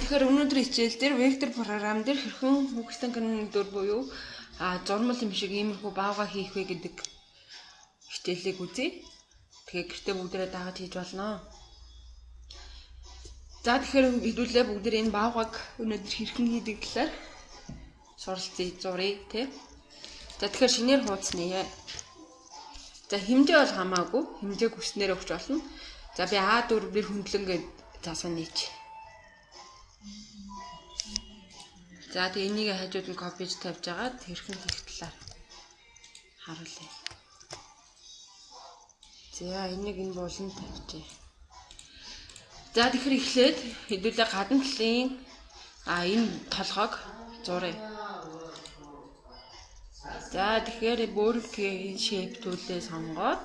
тэгэхээр өнөөдөр хичээл дээр вектор програм дээр хэрхэн хүүхэлдэйн канонын дүр буюу зурмал юм шиг иймэрхүү баавга хийх вэ гэдэг хичээлийг үзье. Тэгээ гэртээ бүгдээрээ дагаад хийж болно. За тэгэхээр хэдүүлээ бүгдээр энэ баавгаг өнөөдөр хэрхэн хийдэг талаар суралцъя зуръя тий. За тэгэхээр шинээр хуудасны. За хэмжээ бол хамаагүй. Хэмжээг хүснээр өгч болно. За би А4-ээр хөндлөнгөө заасан нээч. За тэгээ энийг хажууд нь копиж тавьж агаад хэрхэн хийх талаар харуулъя. За энийг энэ бууланд тавьчих. За тэгэхээр эхлээд хэдүүлээ гадна талын энэ толгойг зуръя. За тэгэхээр бүргийн shape tool-ээ сонгоод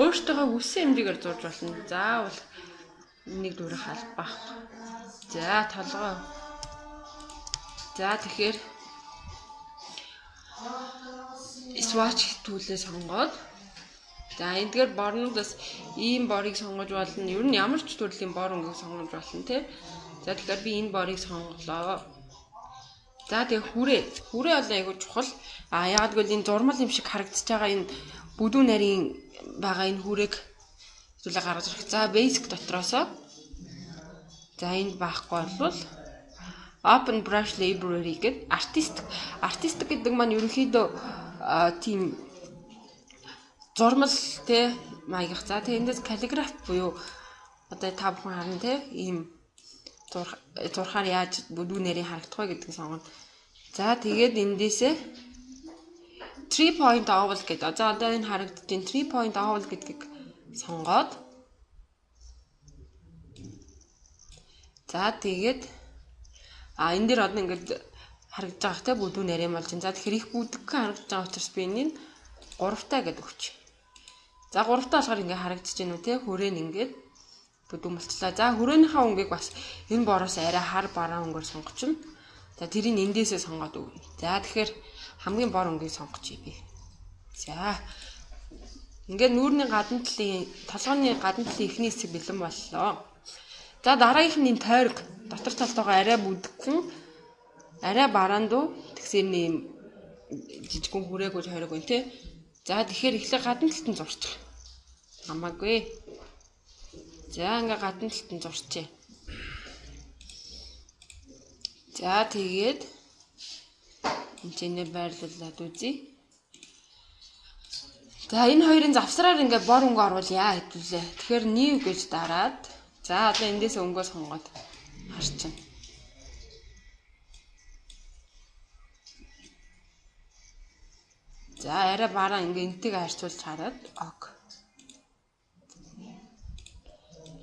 өөртөө үсэн хэмжээгээр зурж болно. Заавал энийг дөрөв халбах. За толгой. За тэгэхээр swatch tool-ээ сонгоод за эндгээр борнуудаас ийм борыг сонгож болно. Ер нь ямар ч төрлийн бор өнгөийг сонгож болно тий. За тэгэхээр би энэ борыг сонголоо. За тэгээ хүрээ бол айгүй чухал. Яг гэвэл энэ зурмал юм шиг харагдаж байгаа энэ бүдүүн нарийн байгаа энэ хүрээг зүйлээ гаргаж ирэх. За basic дотроосоо за энд байхгүй бол open brush library гэдэг artistic гэдэг маань ерөнхийдөө тийм зурмал те маягах. За тэгээ эндээс calligraph буюу одоо та бүхэн харна те ийм зурхаар яаж бүдүүн нарийн харагдах вэ гэдгийг сонгоно. За тэгээд эндээсээ 3 point oval гэдэг. За одоо энэ харагдаж байна 3 point oval гэдгийг сонгоод за тэгээд энэ дэр одоо ингээд харагдаж байгаа те бүдүүн нарийн болж байна. За тэгэхээр их бүдэгхэн харагдаж байгаа учраас би энийг 3-таа гэдэг өгч. За 3-таа болохоор ингээд харагдаж байна уу те хүрээ нь ингээд бүдүүн болчлаа. За хүрээнийхээ өнгийг бас энэ бороос арай хар бараа өнгөөр сонгочихно. За тэрийг эндээсээ сонгоод өгнө. За тэгэхээр хамгийн бор өнгийг сонгочих би. За ингээд нүүрний гадна талын толгойн гадна талын ихний хэсэг бэлэн боллоо. За дараагийнх нь тойрог дотор талтайгаа арай бүдгхэн арай бараандуу тэгсэр нэм жижигхэн хүрээгүй тойрог байна те. За тэгэхээр эхлээ гадна талд нь зурчих. Хамаагүй. За ингээ гадна талд нь зурчээ. За тэгээд энэчнээ байрлуулад үзье. За энэ хоёрын завсраар ингээ бор өнгө оруулъя хэвлээ. Тэгэхээр new гэж дараад за одоо эндээс өнгөө сонгоод харчин. За арай бараа ингээ энтийг харьцуулж хараад ок.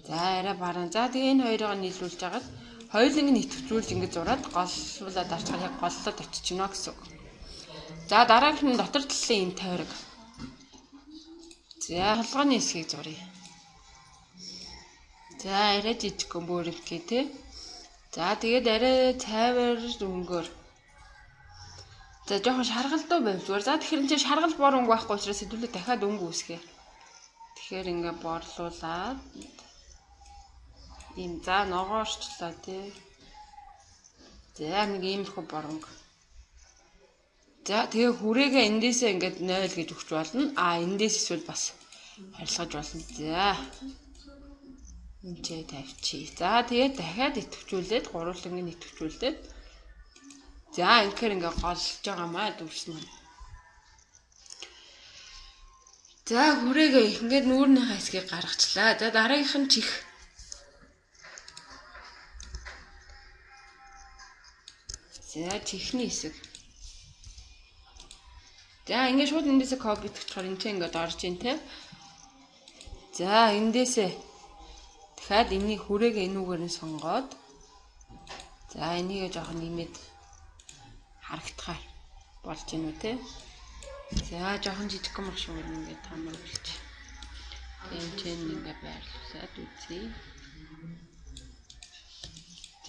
За арай бараа. За тэгээ энэ хоёрыг нийлүүлж хагаад хоёуланг нь идэвхжүүлж ингээ зураад голлуулаад арчхаар яг голлоод оччихно гэсэн үг. За дараагийнх нь дотор талын энэ тойрог. За толгойн хэсгийг зуръя. За арай жижигхэн бүрэмхий те. За тэгээд арай цайвар өнгөөр. За жоохон шаргалдуу байв зүгээр. За тэгэхээр энэ шаргал бор өнгө байхгүй учраас хэдүүлээ дахиад өнгө үүсгье. Тэгэхээр ингээ борлуулаад ийм за ногоорчлаа тий. За нэг иймэрхүү бор өнгө. За тэгээ хүрээгээ эндээсээ ингээд 0 гэж өгч болно. Эндээс эсвэл бас харилцаж болно. За энэ тавьчих. За тэгээ дахиад идэвхжүүлээд гурванланг нь идэвхжүүлээд за инхээр ингээ голж байгаа маа дүрснэ. За хүрээгээ ингээд нүүрний хэсгийг гаргачлаа. За дараагийнх нь чих. За чихний хэсэг. За ингээд шууд эндээсээ копи хийчихээр энэ чинь ингээд орж ийн те. За эндээсээ дахиад энийг хүрээгээ энүүгээр нь сонгоод за энийг жоохон нэмээд харагдахаар болж гин үү те. За жоохон жижигхэн маш өөр ингээд хамааруулж. Энэ чинь ингээд байрлуулад үзье.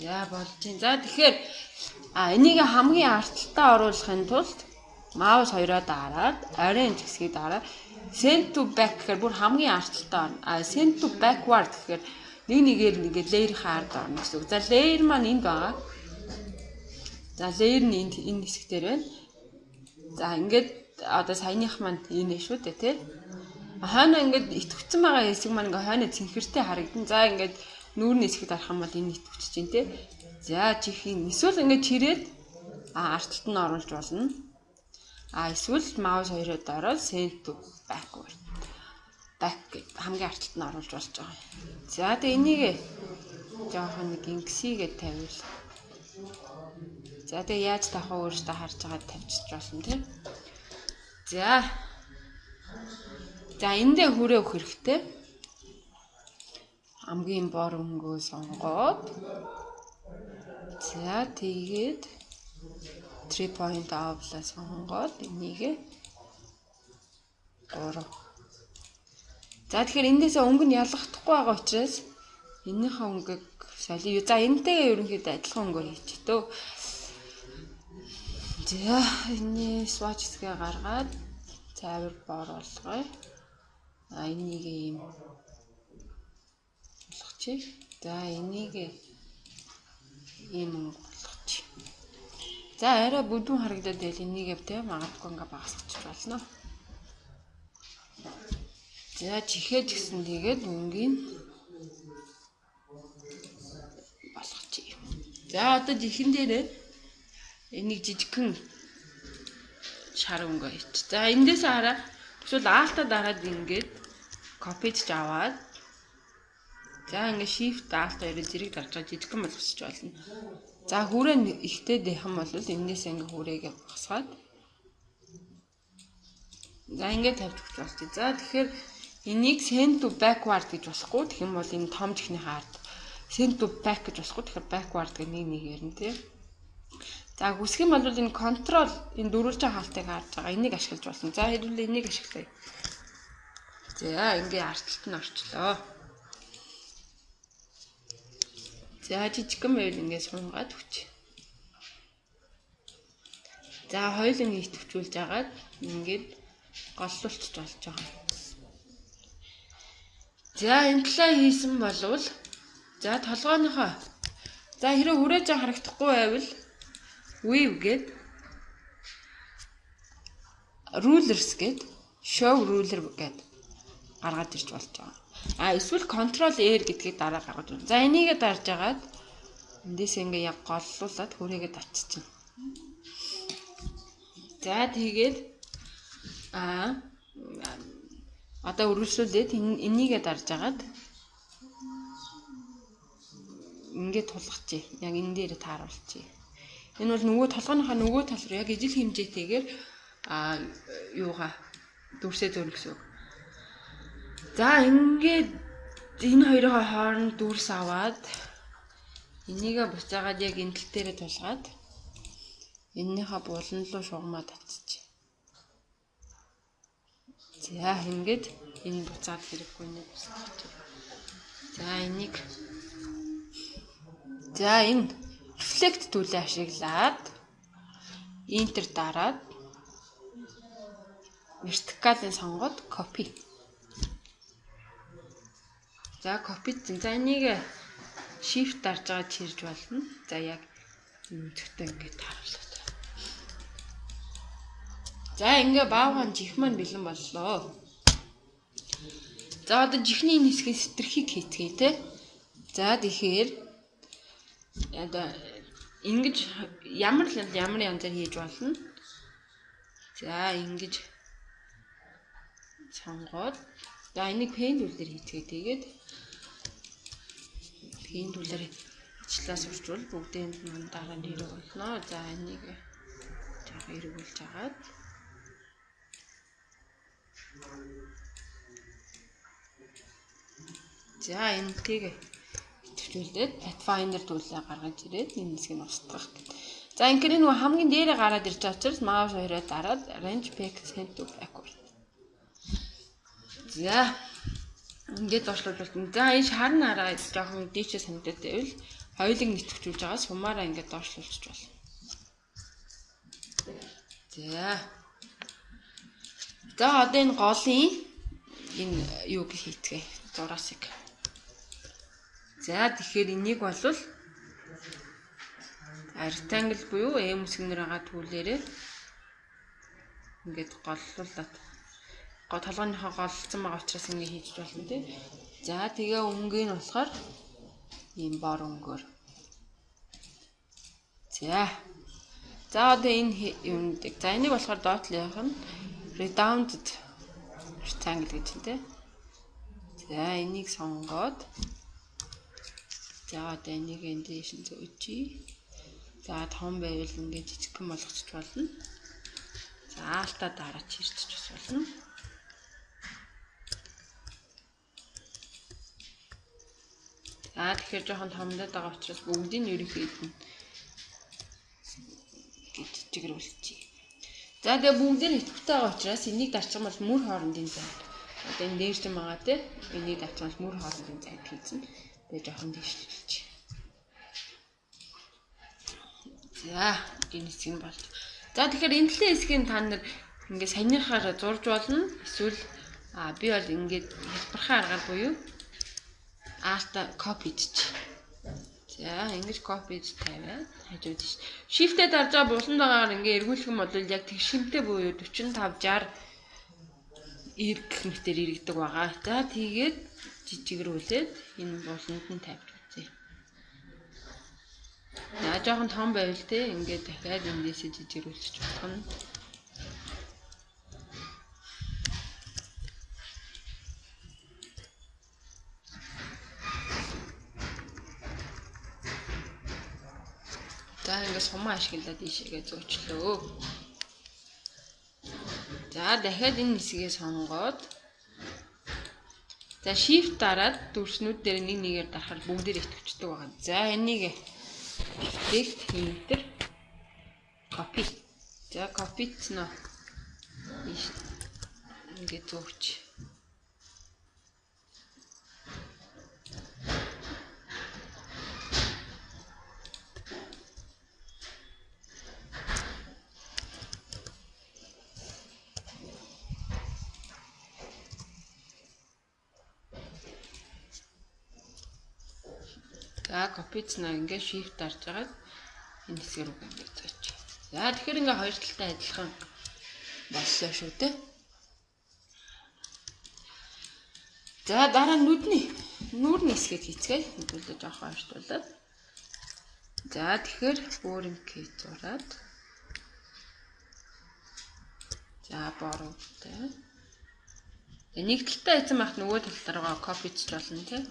За болж гин. За тэгэхээр энийг хамгийн арталтаа оруулахын тулд маус хоёроо дараад orange хэсгийг дараад send to back гэхээр бүр хамгийн арталтаа. Send to backward гэхээр нэгээр ингээд layer-ийн ард орно гэсэн үг. За layer маань энд байгаа. За layer нь энэ хэсэг дээр байна. За ингээд одоо саяных маань энэ шүү дээ тий. Хойно ингээд итгэвчсэн байгаа хэсэг маань ингээ хойно цэнхэртэй харагдан. За ингээд нүүрний хэсэгт арах юм бол энэ итгэвчж чинь тий. За чихийн эсвэл ингээд чирээд артталт нь оруулж болно. Эсвэл маус хоёроо ороод send to backward. Back хамгийн артталт нь оруулж болж байгаа. За тэгээ энийг жоохон нэг ингэсийгээ тавиул. За тэгээ яаж тавих вэ өөрөөсөө харж байгаа тавьчих болно тийм. За эндээ хүрээ өгөх хэрэгтэй. Хамгийн бор өнгөө сонгоод за тэгээд 3 point авлаа сонгоод энийг 3. За тэгэхээр эндээсээ өнгө нь ялгахдахгүй байгаа учраас энийхээ өнгөг солио. За энэтэйгээ ерөнхийдөө адилхан өнгөөр хийчихээ. За энэ swatch хэсгээ гаргаад цайвар бор болгоё. Энийг ийм болгочих. За энийг ийм өнгө болгочих. За арай бүдүүн харагдаад байл энийг тэ магадгүй ингээ багасгачих болно. За чихээж гисэн тэгээд өнгийн болгочих. За одоо жихэн дээрээ энийг жижигхэн шар өнгө хийчих. За эндээс хараа эсвэл аалтаа дараад ингээд копиж аваад за ингээд shift аалтаа ирээд зэрэг дарж байгаа жижигхэн болгочих болно. За хүрээ ихтэй дэхэн бол энээс ингээд хүрээгээ босгоод за ингээд тавьж өгч болчих. За тэгэхээр энийг send to backward гэж болохгүй. Тэгэх юм бол энэ том чихний хаард send to back гэж болохгүй. Тэгэхээр backward гэх нэг ярина тий. За хүсэх юм бол энэ control энэ дөрвөлж байгаа хаалтыг харж байгаа. Энийг ашиглаж болно. За хэдүүл энийг ашиглая. За ингээ артталт нь орчлоо. За жижигхэн байвал ингээ сунгаад хүч. За хоёулаа нийт төвчүүлж агаад ингээд голлуулчих болж байгаа. За энтлээ хийсэн болвол за толгойнохоо за хэрэв хүрээж харагдахгүй байвал weave гээд rulers гээд show ruler гээд гаргаад ирж болж байгаа. Эсвэл control R гэдгийг дараа гаргаж байна. За энийгээ дарж агаад эндээс ингээ яг голлуулад хүрээгээд авчиж чинь. За тэгээд одоо үргэлжлүүлээд энийгээ дарж агаад ингээд тулгачих. Яг энэ дээр тааруулчих. Энэ бол нөгөө толгойнхаа нөгөө тал руу яг ижил хэмжээтэйгээр юугаа дүрсээ зөөрнө гэсэн үг. За ингээд энэ хоёроо хооронд дүрс аваад энийгээ буцаагаад яг энэ тал дээрээ тулгаад эннийхээ булан руу шугамаа татчих. За ингээд энэ буцаад хэрэггүй нэ. За энийг за энэ reflect төлөө ашиглаад enter дараад вертикалын сонгоод copy. За copy. За энийг shift дарж байгаа чирж болно. За яг зөвхөн ингээд тааруулаад. За ингээ баавхан чих маань бэлэн боллоо. За одоо чихний энэ хэсгийн сэтэрхийг хийцгээе те. За тэгэхээр одоо ингэж ямар янзаар хийж болно. За ингэж сонгоод за энийг pen tool-ээр хийцгээе. Тэгээд pen tool-ээр ажиллаа сурчвал бүгдийн дараа нь хэрэг болно. За энийг жоохон эргүүлж агаад за энтэйг төвчүүлээд Pathfinder tool-аа гаргаж ирээд энэ хэсгийг устгах. За ингээд нөгөө хамгийн дээрээ гараад ирж байгаа учраас mouse хоёроо дараад range back send to backward. За ингээд доошлуулбал за энэ шар нь хараа жоохон дээшээ санагдаад байвал хоёулыг нэтгчүүлж байгаа сумаараа ингээд доошлуулчих болно. За одоо энэ голын энэ юуг хийцгээе. Зураасыг. За тэгэхээр энийг бол rectangle буюу M үсгнэр байгаа түүлээрээ ингээд голлуулаад толгойнхоо голлцсон байгаа учраас ингэ хийж болно тий. За тэгээ өнгөний болохоор ийм бор өнгөөр. За одоо энэ юм дэг. За энийг болохоор доотлох нь rounded rectangle гэж байна тий. За энийг сонгоод за одоо энийг эндээс зөөчий. За том байвал ингээд жижигхэн болгочих болно. За алтаа дараач ирчих болно. За тэгэхээр жоохон томдоод байгаа учраас бүгдийг нь ерөнхийдөө жижигрүүлчихье. За тэгээ бүгдийг нь идэвхтэй байгаа учраас энийг дарчих юм бол мөр хоорондын зайд. Одоо энэ дээр ч юм байгаа те. Энийг дарчих бол мөр хоорондын зайд хийсэн. Тэгээ жоохон дэвшлүүлчихье. За энэ хэсэг нь болж. За тэгэхээр энэ талын хэсгийг та нар ингээд санийхаар зурж болно. Эсвэл би бол ингээд хэлбэрхээ аргаар буюу арта копи хийж. За ингэж копи хийж тавиад хажууд ш. Shift-тэй дарж байгаа булан дагаар ингээ эргүүлэх юм бол яг тэг шимтэй буюу 45 60 гэх мэтээр иргэдэг байгаа. За тэгээд жижигрүүлээд энэ буланд нь тавьж үзье. За жоохон том байвал те ингээд дахиад эндээсээ жижигрүүлчих болно. За ингээд сумаа ашиглаад ийшээгээ зөөчлөө. За дахиад энэ хэсгээ сонгоод за shift дараад дүрснүүд дээр нэг нэгээр дарахаар бүгдээр итгэвчдэг байгаа. За энийг select enter copy. За copyцноо ингээд зөөч. За копицнаа ингээд shift дарж агаад энэ хэсгээр үг ингээд зөөч. За тэгэхээр ингээд хоёр талтай адилхан боллоо шүү дээ. За дараа нь нүүрний хэсгийг хийцгээе. Хэдүүлээ жоохон ойртуулаад. За тэгэхээр өөрийн кей зураад. За бороотой. Нэг талтай хийсэн байхад нөгөө тал руугаа копич болно тийм.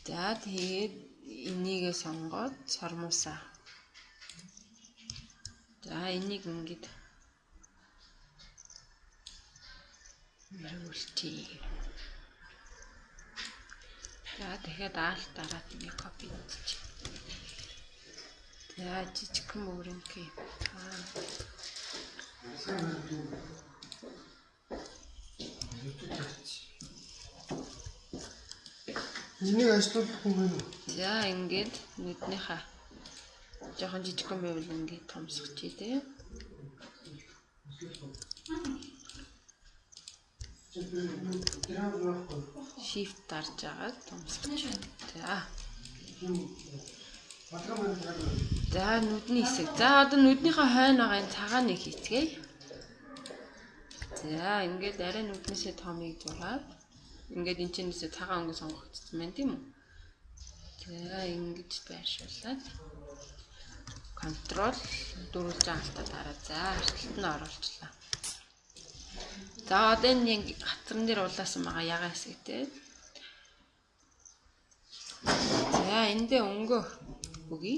За тэгээд энийгээ сонгоод сормуусаа. За энийг ингэж мөрүүлчихье. За дахиад алт дараад энийг копи хийчих. За жижигхэн мөрөнхий. Энийг ажлуулах юм байна уу? За ингээд нүднийхээ жоохон жижигхэн байвал ингээд томсгочих тий. Shift дарж агаад томсгочих. За. За нүдний хэсэг. За одоо нүднийхээ хойно байгаа энэ цагааныг хийцгээе. За ингээд арай нүднээсээ томыг зураад ингээд энэ чинээсээ цагаан өнгө сонгогдсон байна тийм үү? За ингэж байршуулаад контрол дөрвөлж алтаа дараа. За артлалт нь оруулчлаа. За одоо энэ хацран дээр улаасан байгаа ягаа хэсэгтэй. За эндээ өнгө өгье.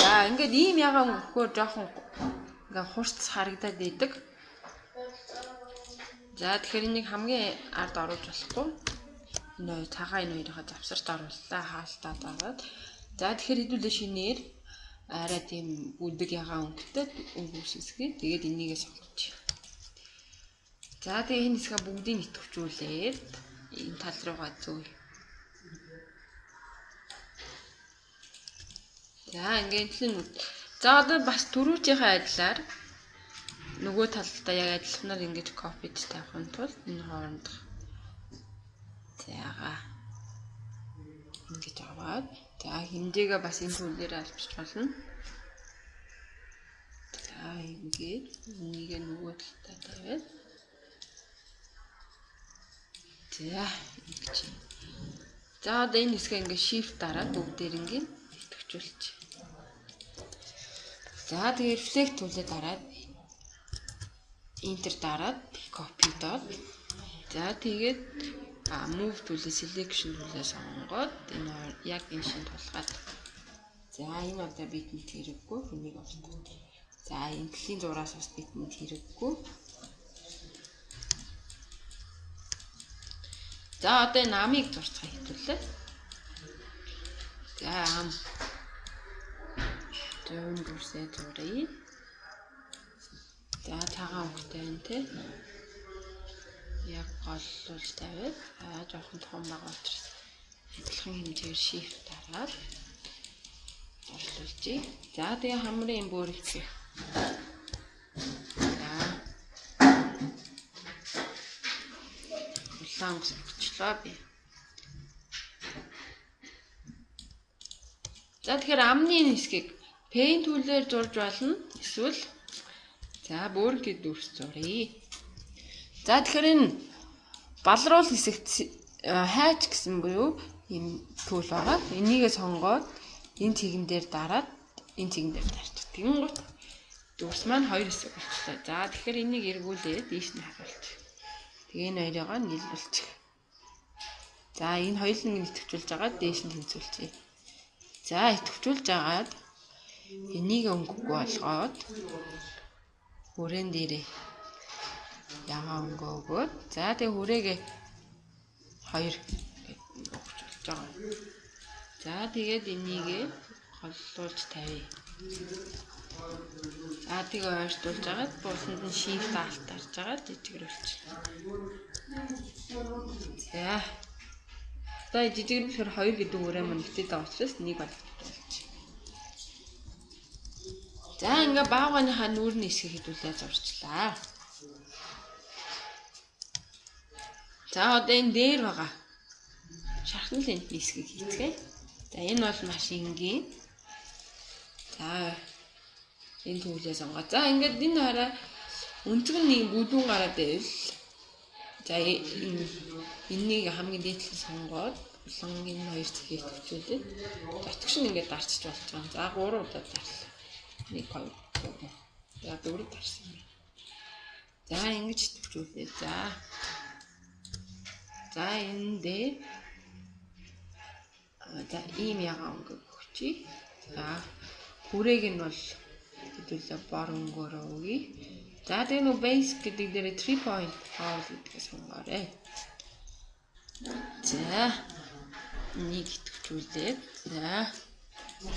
За ингээд ийм ягаа өнгөөр жоохон ингээ хурц харагдаад идэг. За тэгэхээр энийг хамгийн ард оруулж болохгүй. Энэ цагаан энэ хоёроо завсарт орууллаа, хаалтаа дараад. За тэгэхээр хэдүүлээ шинээр арай тийм бүдэг ягаан өнгөтэй өнгө үсгэсгээ. Тэгээд энийгээ сонгочих. За тэгээ энэ хэсгээ бүгдийг идэвхжүүлээд энэ тал руугаа зөөе. За ингээд л нүд. За одоо бас түрүүчийнхээ адилаар нөгөө талдаа яг адилхнаар ингэж копиж тавихын тулд энэ хоорондох За ингэж аваад за хэмжээгээ бас энэ зүйлээр албиж болно. За ингэж энийг нөгөө талдаа тавиад за ингэж. За одоо энэ хэсгээ ингээ shift дараад бүгдээр ингээ идэвхжүүлж. За тэгээ reflect тулаа дараад enter дараад copy доод. За тэгээд move тулаа selection тулаа сонгоод энэ яг энэ шин тулгаад. За энэ одоо бидэнд хэрэггүй энийг авах. За энэлийн зураас бас бидэнд хэрэггүй. За одоо энэ амыг зурцгаа хитүүлээ. За ам зүүн бүрсээ зуръя. За цагаан өнгөтэй энэ те. Яг голлуулж тавиад жоохон том байгаа учраас адилхан хэмжээгээр shift дараад орлуулъя. За тэгээ хамрын бүр ихтэй. За улаан өсгөчлөө би. За тэгэхээр амны хэсгийг paint tool-ээр зурж болно. Эсвэл за бүргээ дүрс зуръя. За тэгэхээр энэ балруул хэсэгт хайч гэсэн буюу энэ tool байгаа. Энийгээ сонгоод энэ цэгэн дээр дараад энэ цэгэн дээр тарчих. Тэгэн гут дүрс маань хоёр хэсэг болчихлоо. За тэгэхээр энийг эргүүлээд ийш нь харуулчих. Тэгээ энэ хоёроо нийлүүлчих. За энэ хоёулыг идэвхжүүлж байгаа дээш нь тэнцвүүлчихье. За идэвхжүүлж агаад энийг өнгөгүй болгоод хүрээн дээрээ ягаа өнгө өгөөд за тэгээ хүрээгээ хоёр өгчүүлж байгаа. За тэгээд энийг голлуулж тавья. За тэгээ ойртуулж агаад буусанд нь shift alt тарж агаад жижигрүүлчих. За одоо жижигрүүлэхээр 2 гэдэг үрээ маань нэтэд байгаа учраас нэг болгочих. За ингээ бааганыхаа нүүрний хэсгийг хэдүүлээ зурчлаа. За одоо энэ дээр байгаа шархнал энэ хэсгийг хийцгээе. За энэ бол маш энгийн. За энэ төвлөө сонгоо. За ингээд энэ хараа өнцөг нь нэг бүдүүн гараад байвал за энэнийг хамгийн дээдлэн сонгоод улангийн хоёр цэгийг төвчүүлээд дотгош нь ингээд дарчиж болж байгаа. За 3 удаа зарлаа. 1 2 3. За 4 дарсан юм. За ингэж төвчүүлээ. За энэ дээр за ийм ягаан өнгө өгчий. За хүрээг нь бол хэдүүлээ бор өнгөөрөө өгье. За тэгээ нөө base гэдэг дээр 3 point power гэдгээ сонгоорой. За нэг идэвхжүүлээд за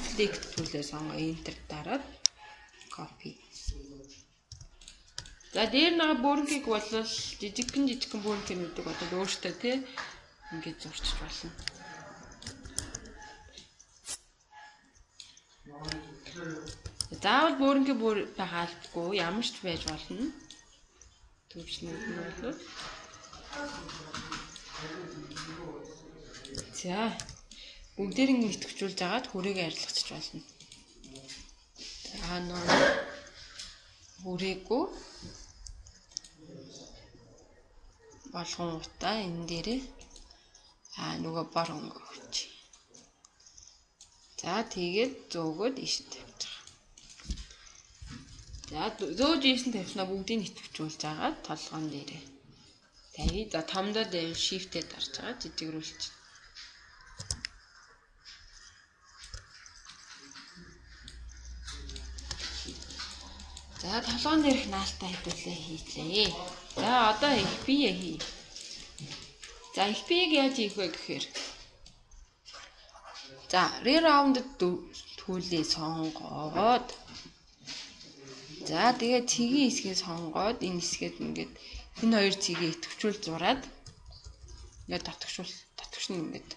select tool-ээ сонгоо enter дараад copy. За дээр нэг бүрэнгийг бол жижигхэн бүрэнкүүдийг бодоод өөртөө тий ингэж зурчих болно. Заавал бүрэнгээ бүр байгаалгүй ямар ч байж болно. Төвчнүүд нь бол за бүгдээрийг нэтгчүүлж агаад хүрээгээ арилгачих болно. За нөө хүрээгүй болгон утаа энэ дээрээ нөгөө бор өнгө өгч. За тэгээд зөөгөөд ийш тавьж байгаа. За зөөж ийсэн тавьснаа бүгдийг нэтгчүүлж агаад толгоон дээрээ тавья. За томдоо дээр shift-ээ дарж байгаа жижигрүүлж. За толгоон дээрх наалтаа хэдүүлээ хийлээ. За одоо их бие хий. За их биеийг яаж хийх вэ гэхээр за reround төлөө сонгоод за тэгээд цэгийн хэсгийг сонгоод энэ хэсгээд ингээд энэ хоёр цэгийг идэвхжүүл зураад ингээд татгш нь ингээд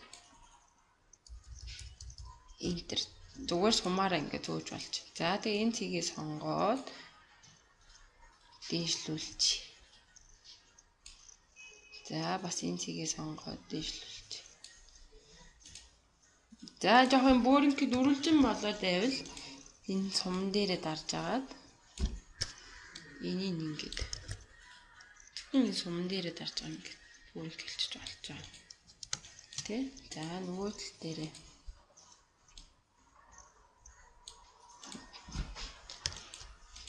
enter зүгээр сумаараа ингээд зөөж болж. За тэгээд энэ цэгийг сонгоод дээшлүүлж. За бас энэ цэгийг сонгоод дэвшлүүлж. За жоохон бөөринг дөрвөлжин болоод байвал энэ сум дээрээ дарж агаад энийг ингээд энэ сум дээрээ дарж байгаа ингээд бөөринг хэлчих болж байгаа. Тэ? За нөгөө тал дээрээ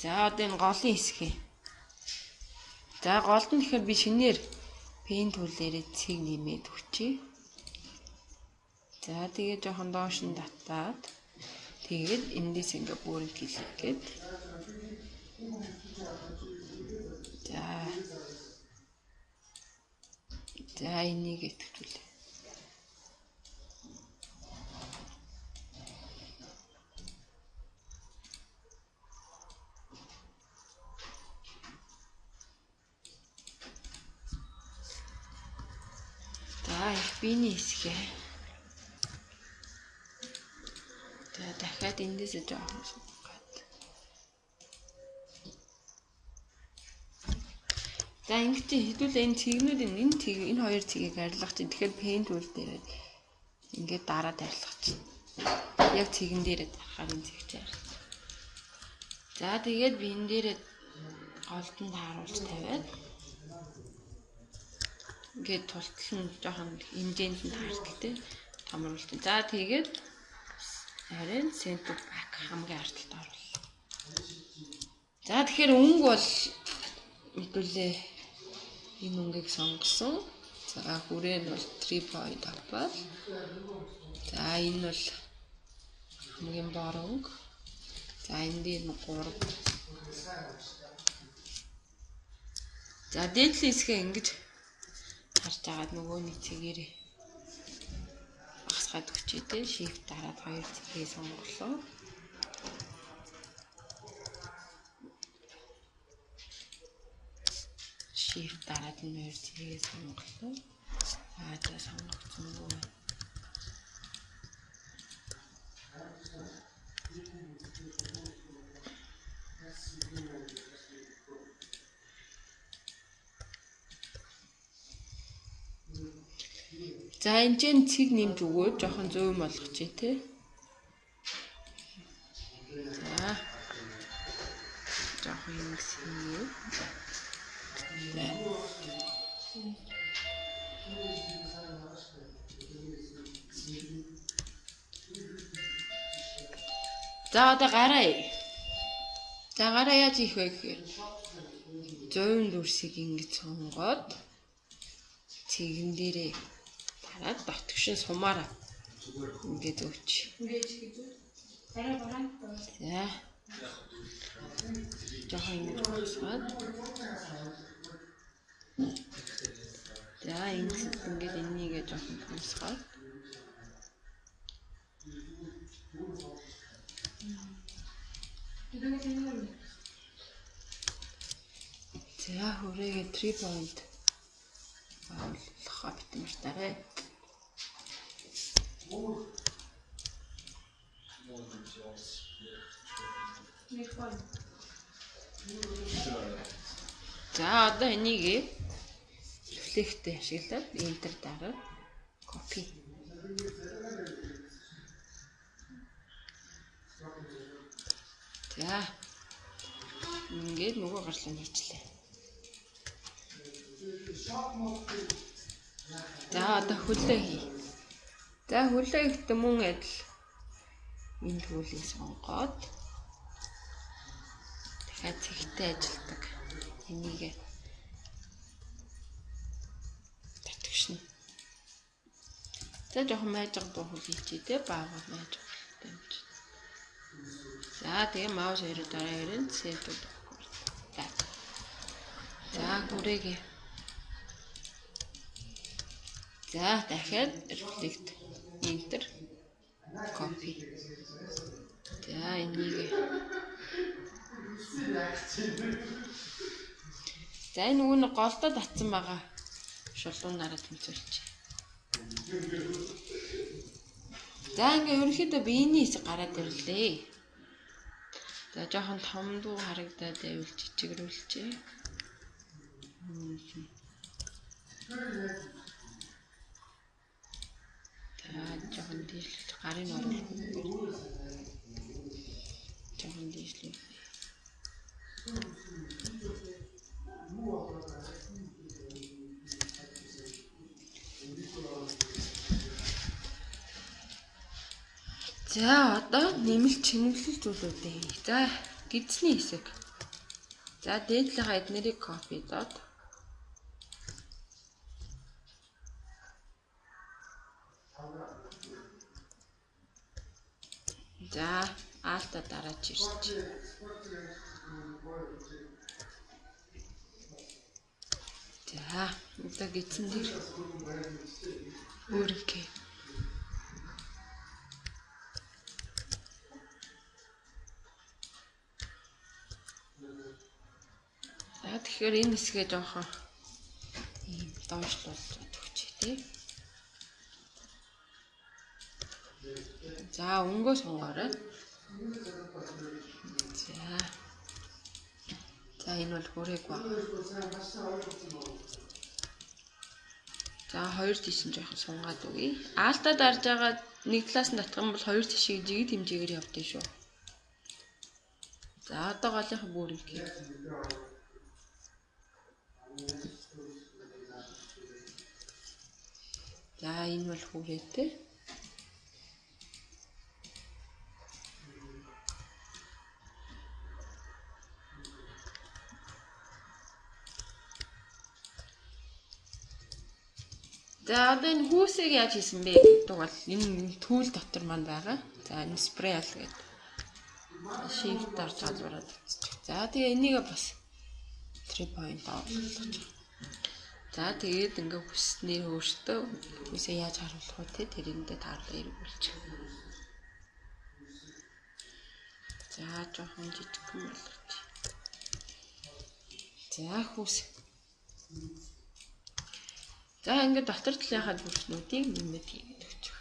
за одоо энэ голын хэсгийг. За голд нь тэгэхээр би шинээр пейнт тулээрээ цэг нэмээд өгчий. За тэгээ жоохон доош нь татаад тэгээд эндээс ингээ бөөринг хийлгээд. За энийг итгэвчүүлээ. Биний хэсгээ. За дахиад эндээс жоохон суугаад. За ингэж хэдүүлээ энэ цэгнүүд энэ хоёр цэгийг арилгах чинь тэгэхээр пейнт үйл дээр ингээд дараад арилгах чинь. Яг цэгэн дээрээ дарахаар энэ цэгч арилгах. За тэгээд би энэ дээрээ голдонд тааруулж тавиад ингээд тултал нь жоохон хэмжээнд нь таардаг томруулт. За тэгээд харин center back хамгийн артталд оруулаа. За тэгэхээр өнгө бол мэдүүлээ энэ өнгийг сонгосон. За хүрээ нь бол 3.5 бол. За энэ бол хамгийн бор өнгө. За энэ дээр нь 3. За дээдлийн хэсгээ ингэж харж агаад нөгөөний цэгээрээ багсгаад өгчээ те shift дараад хоёр цэгийг сонголоо. Shift дараад нь хоёр цэгийг сонголоо. За сонгогдсон нөгөө. За энэ чинь цэг нэмж өгөөд жоохон зөөн болгочих тий. За. Жоохон ингэсэн. За одоо гараа. За гараа яаж их вэ гэхээр 100 дүрсийг ингэж сонгоод цэгэн дээрээ дараад дотгошин сумаараа ингэж өгч. Ингэж гэж. Дараа. За. Жохон ингэж болсоод. За ингэж энийгээ жохон болсоод. За хүрээгээ 3 point авах битэмжтэй. За одоо энийг reflect-тэй ашиглаад enter дараад copy. За ингээд нөгөө гарчлаа хийчлээ. За одоо хөлөө хий. За хөлөө ихтэй мөн адил энэ төлийг сонгоод дахиад цэгтэй ажилдаг. Энийг татгшна. За жоохон майжиг дуу хөл хийчээ те баагаар майжиг дамж. За тэгээ маус хоёр дараа ярин сэлбэр. За хүрээгээ. За дахиад reflect enter copy. За энийг. За энэ нөгөө нэг голдоо татсан байгаа шулуунаараа тэмцүүлчих. За ингээ ерөнхийдөө биений хэсэг гараад ирлээ. За жоохон томдуу харагдаад байвал жижигрүүлчихье. За одоо нэмэлт чимэглэл зүйлүүдээ хий. За гидсний хэсэг. За дээдлийнхаа эднэрийг копидоод. За aalта дараач ирч. За одоо гидсэн дээр өөрөкэй. За тэгэхээр энэ хэсгээ жоохон ийм доошлуулж өгчээ тий. За өнгөө сонгоорой. За энэ бол хүрээг баг. За хоёр тийш нь жоохон сунгаад өгье. Аалтаа дарж байгаа нэг талаас нь татах юм бол хоёр тишийг жигд хэмжээгээр явдсан шүү. За одоо голынхаа бүрийг хий. За энэ бол хүрээтэй. За одоо энэ хүүсийг яаж хийсэн бэ гэдэг бол энэ түүл дотор манд байгаа. За энэ спрей ал гэдэг. Shift дарж залбараад үзчих. За тэгээ энийг бас 3 point оруулах. За тэгээд ингээ хүснээ өөртөө хүсээ яаж харуулах вэ те тэрэндээ таарлаа эргүүлчих. За жоохон жижигхэн болгоч. За хүүс. За ингээд дотор талынхаа бүрснүүдийг нэмээд хийгээд өгчих.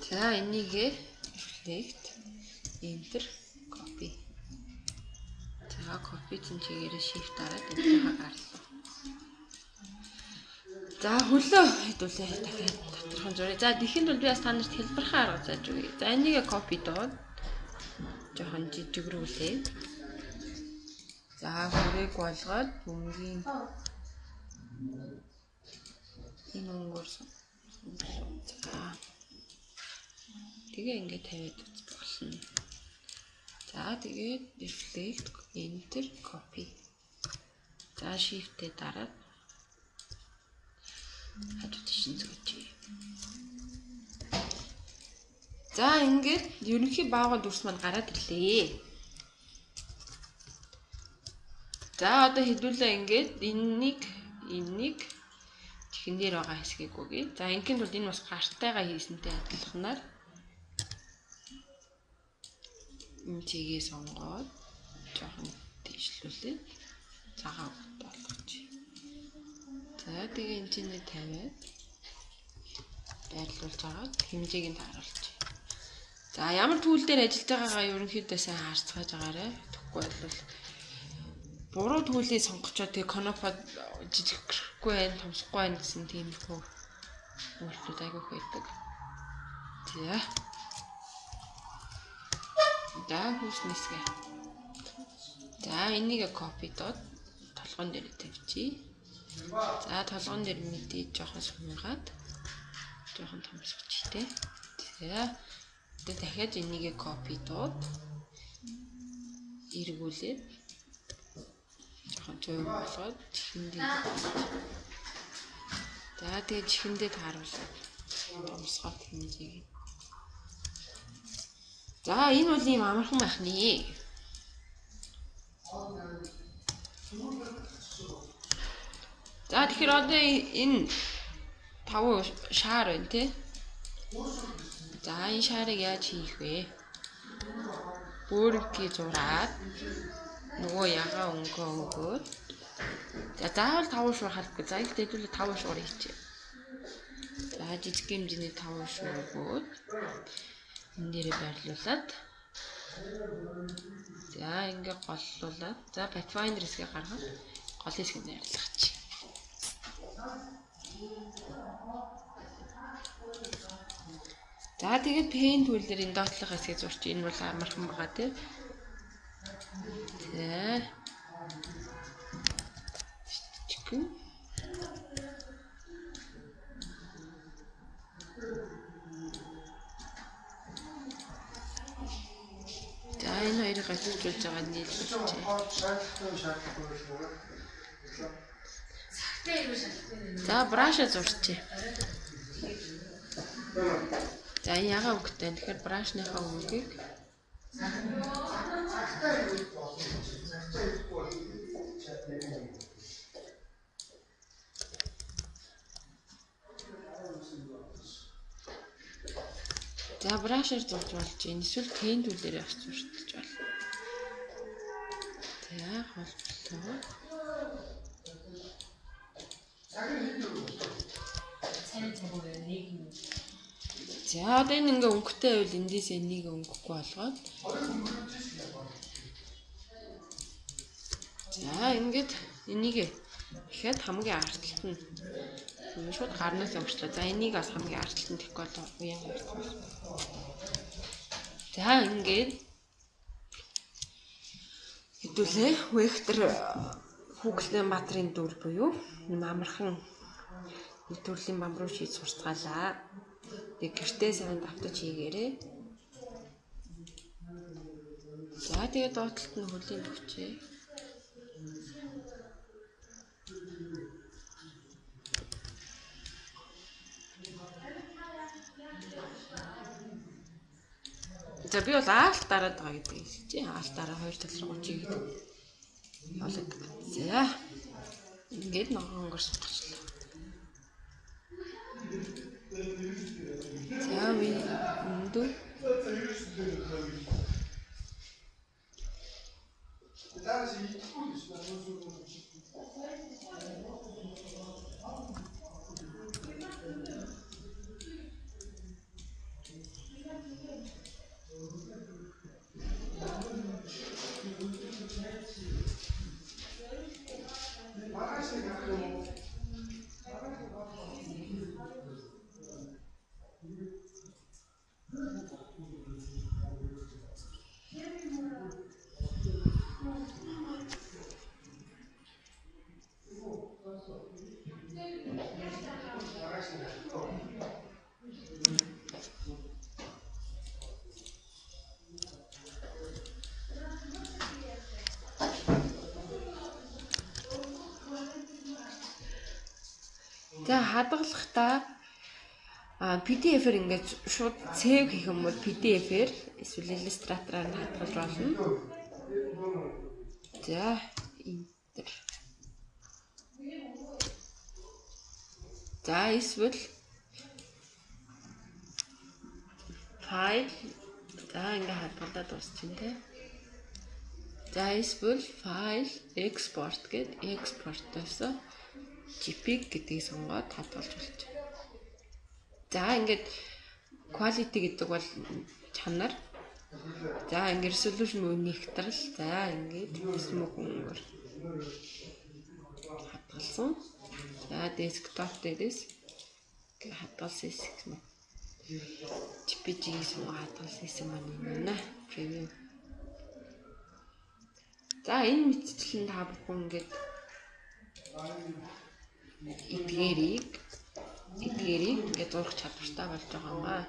За энийг reflect enter copy. За copy цэнчгээрээ shift дараад энтэйгээ гарлаа. За хөлөө хэдүүлээ дахиад тодорхой зуръя. За тэхийн тулд би бас та нарт хэлбэрхэн арга зааж өгье. За энийг copy доод жоохон жижигрүүлээ. За хүрээг болгоод бөмбөгийн энэ өнгөрсөн. За тэгээ ингээд тавиад үзэх болно. За тэгээд reflect enter copy. За shift-тэй дараад хажуу тийш зөөчье. За ингээд ерөнхий баагаад дүрс маань гараад ирлээ. За одоо хэдүүлээ ингээд энэнийг чихэн дээр байгаа хэсгийг үгүй. За ингийн тулд энэ бас гартайгаа хийсэнтэй адилханаар энэ чигээ сонгоод жоохон тийшлүүлээ. Цагаан болгоч. За тэгээ энэ чиний тавиад байрлуулж агаад хэмжээг нь тааруулж. За ямар түүл дээр ажиллаж байгаагаа ерөнхийдөө сайн харцгааж агаарай. Тэгэхгүй бол буруу түүлийг сонгочоод тэгээ конопод жижигрэхгүй байх, томсохгүй байх гэсэн тиймэрхүү үйлдэл айгүйх байдаг. За хүүснэсгээ. За энийг копи доод толгоон дээр тавьчих. За толгоон дээр мэдээ жоохон сумгаад жоохон томсгоч тий. За тэгээ дахиад энийг копи доод эргүүлээд жоохон зөөн болгоод чихэндээ. За тэгээ чихэндээ тааруулаад томсгоод хэмжээг. За энэ бол ийм амархан байх нэ. За тэгэхээр одоо энэ 5 шаар байна тий. За энэ шаарыг яаж хийх вэ? Өөрөкий зураад нөгөө ягаа өнгөө өгөөд. За заавал 5 шуур халахгүй. За их дэдүүлээ 5 шуур хийчих. За жижиг хэмжээний 5 шуур өгөөд энэ дээрээ байрлуулад. За ингээ голлуулаад. За Pathfinder хэсгээ гаргаад гол хэсгийг найрлах чи. За тэгээд paint tool-ээр энэ доотлох хэсгийг зурч. Энэ бол амархан байгаа тий. За. Чичгэн. За энэ хоёрыг гацуулж байгаа нийлүүлчихье. За браша зурчих. За энэ ягаа өнгөтэй. Тэгэхээр брашныхаа өнгөийг за брашаар зурж болж байна. Эсвэл paint tool-ээр авч зурчих болно. За холболоо. За одоо энэ ингээ өнгөтэй байвал эндээс энийг өнгөхгүй болгоод. За ингээд энийг ихэд хамгийн артталт нь шууд гарнаас өнгөчлөө. За энийг бас хамгийн артталт нь тэгэх бол уян гарах. За ингээд хэдүүлээ Вектор Хүүхэлдэйн Баатрын дүр буюу амархан нэг төрлийн бамбруу шийд сурцгаалаа. Тэг гэртээ сайн давтаж хийгээрээ. За тэгээд доотлолт нь хөлийн төвчээ. За би бол аалт дараад байгаа гэдэг хэлчихье. Аалт дараа 2 тал руу чиг гэдэг. Олог. За. Ингээд ногоон өнгөрч болчихлоо. За би өндөр. За хадгалахдаа PDF-ээр ингээд шууд save хийх юм бол PDF-ээр эсвэл Illustrator-аар хадгалж болно. За enter. За эсвэл file за ингээд хадгалаад дуусчихин тий. За эсвэл file export гэд export-оос JPEG гэдгийг сонгоод хадгалж болж. За ингээд quality гэдэг бол чанар. За ингээд resolution мөн нэгтрэл. За ингээд smoke өнгөөр хадгалсан. За desktop дээрээс ингээд хадгалсан хэсэг нь JPG сум хадгалсан хэсэг маань байна. Preview. За энэ мэдээлэл нь та бүхэн ингээд эдгээрийг ингээд зурх чадвартай болж байгаа юм аа.